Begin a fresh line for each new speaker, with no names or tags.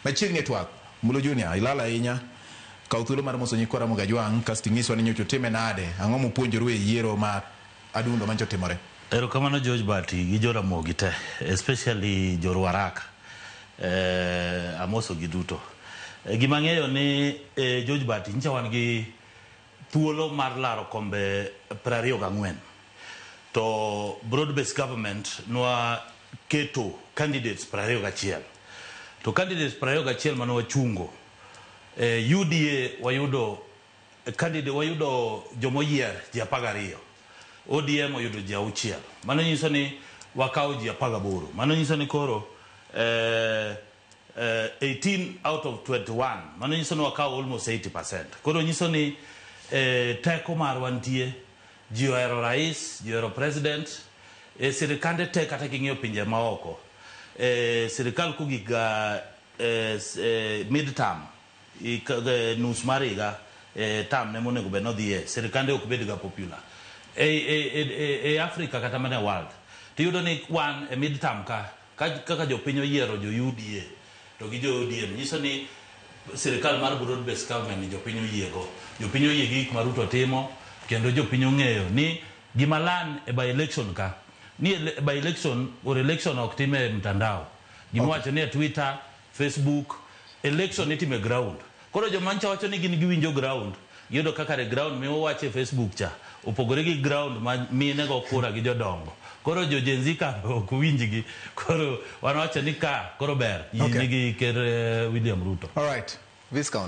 Machiegni twak Mulo Junior ilala inya kauthulo mar moso nyikora Mugajwang kastingiswa ni nyocho time nade ang'o mupuonjoru e yiero ma adundo mancho timore.
Erokamano George Bati gi Joramogi te, especially Jorwaraka. Amoso gi duto. Gima ng'eyo ni George Bati ncha wan gi thuolo mar laro kombe 24. To broad-based government nwa keto candidates 21. To candidates 21 mano wachungo. UDA wayudo candidate wayudo jomoyier ji 12. ODM wayudo ji 6. Mano nyiso ni wakao ji 18. Mano nyiso ni koro 18 out of 21. Mano nyiso ni wakao almost 80%. Koro nyiso ni teko marwa nitie. Ji ohero rais, ji ohero president. Sirikande te kata king'iyo pinje maoko. Sirikal kugiga mid-term. Nus mar higa tam ne monego bed nodhiye. Sirikande ok bedga popular. Africa kata mana world. Tiyudo ni wan mid-term kaka jopiny oyiero jo UDA to gi jo ODM. Nyiso ni sirikal mar broad-based government ni jopiny oyiego. Jopiny oyiegi gik ma Ruto timo kendo jopiny ong'eyo ni gima lan e by election ka. Ni by election or election ok time mtandao. Gima wacho ni Twitter, Facebook, election itime ground. Koro jomancha wacho ni gin giwinjo ground. Yudo kaka re ground mi wache Facebook cha. Opogore gi ground ma minego kura gi jodongo. Koro jo Gen Z ka ok winjigi. Koro wanawacho ni ka koro ber. Nigi ker William Ruto.
All right. Viscount.